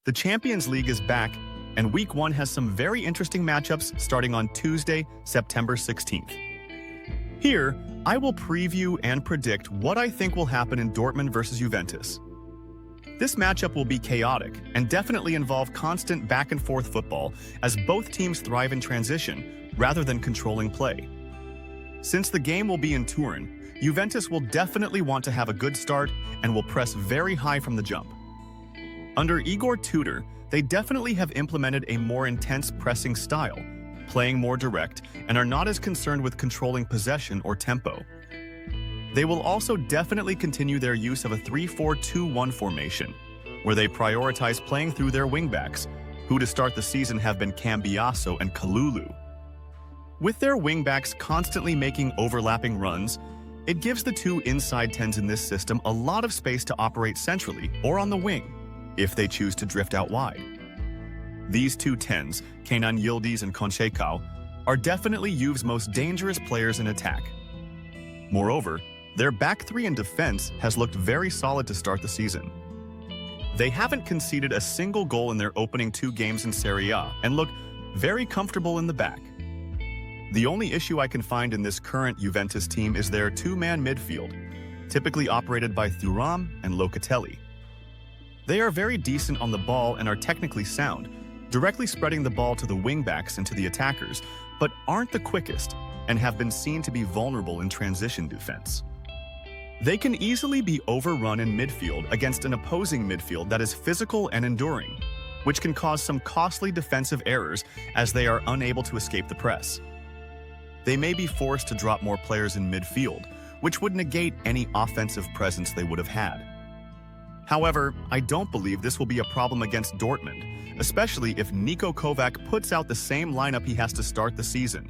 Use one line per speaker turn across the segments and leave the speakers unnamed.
The Champions League is back, and Week 1 has some very interesting matchups starting on Tuesday, September 16th. Here, I will preview and predict what I think will happen in Dortmund versus Juventus. This matchup will be chaotic and definitely involve constant back-and-forth football as both teams thrive in transition rather than controlling play. Since the game will be in Turin, Juventus will definitely want to have a good start and will press very high from the jump. Under Igor Tudor, they definitely have implemented a more intense pressing style, playing more direct, and are not as concerned with controlling possession or tempo. They will also definitely continue their use of a 3-4-2-1 formation, where they prioritize playing through their wingbacks, who to start the season have been Cambiaso and Kalulu. With their wingbacks constantly making overlapping runs, it gives the two inside tens in this system a lot of space to operate centrally or on the wing, if they choose to drift out wide. These two tens, Kenan Yildiz and Conceição, are definitely Juve's most dangerous players in attack. Moreover, their back three in defense has looked very solid to start the season. They haven't conceded a single goal in their opening 2 games in Serie A and look very comfortable in the back. The only issue I can find in this current Juventus team is their 2-man midfield, typically operated by Thuram and Locatelli. They are very decent on the ball and are technically sound, directly spreading the ball to the wingbacks and to the attackers, but aren't the quickest and have been seen to be vulnerable in transition defense. They can easily be overrun in midfield against an opposing midfield that is physical and enduring, which can cause some costly defensive errors as they are unable to escape the press. They may be forced to drop more players in midfield, which would negate any offensive presence they would have had. However, I don't believe this will be a problem against Dortmund, especially if Niko Kovac puts out the same lineup he has to start the season.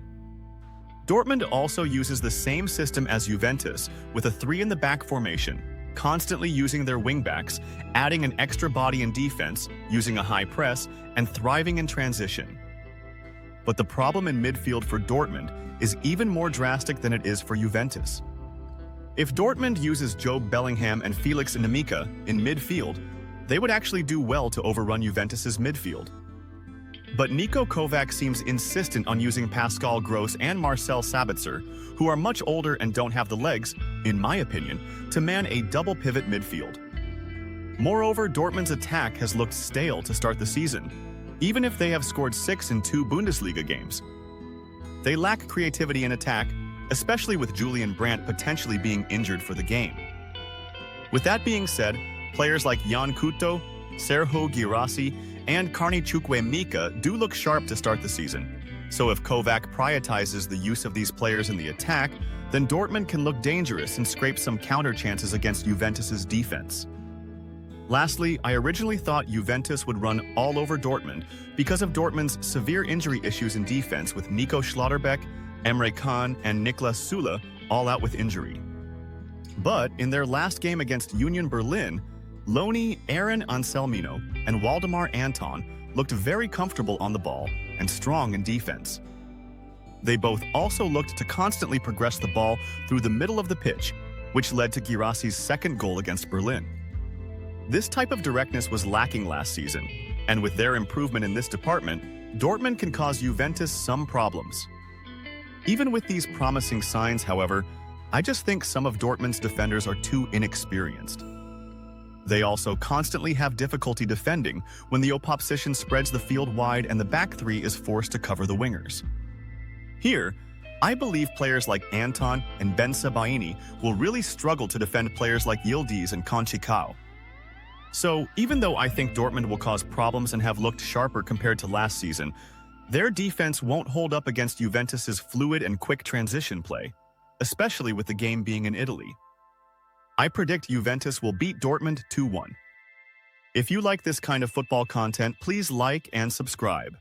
Dortmund also uses the same system as Juventus, with a 3-in-the-back formation, constantly using their wingbacks, adding an extra body in defense, using a high press, and thriving in transition. But the problem in midfield for Dortmund is even more drastic than it is for Juventus. If Dortmund uses Job Bellingham and Felix Ndamika in midfield, they would actually do well to overrun Juventus's midfield. But Niko Kovac seems insistent on using Pascal Gross and Marcel Sabitzer, who are much older and don't have the legs, in my opinion, to man a double pivot midfield. Moreover, Dortmund's attack has looked stale to start the season, even if they have scored 6 in 2 Bundesliga games. They lack creativity in attack, especially with Julian Brandt potentially being injured for the game. With that being said, players like Yan Couto, Serhou Guirassy, and Carney Chukwuemeka do look sharp to start the season. So if Kovac prioritizes the use of these players in the attack, then Dortmund can look dangerous and scrape some counter chances against Juventus's defense. Lastly, I originally thought Juventus would run all over Dortmund because of Dortmund's severe injury issues in defense with Nico Schlotterbeck, Emre Can, and Niklas Süle all out with injury. But in their last game against Union Berlin, Loni, Aaron Anselmino, and Waldemar Anton looked very comfortable on the ball and strong in defense. They both also looked to constantly progress the ball through the middle of the pitch, which led to Guirassy's 2nd goal against Berlin. This type of directness was lacking last season, and with their improvement in this department, Dortmund can cause Juventus some problems. Even with these promising signs, however, I just think some of Dortmund's defenders are too inexperienced. They also constantly have difficulty defending when the opposition spreads the field wide and the back three is forced to cover the wingers. Here, I believe players like Anton and Ben Sebaini will really struggle to defend players like Yildiz and Conceição. So, even though I think Dortmund will cause problems and have looked sharper compared to last season, their defense won't hold up against Juventus's fluid and quick transition play, especially with the game being in Italy. I predict Juventus will beat Dortmund 2-1. If you like this kind of football content, please like and subscribe.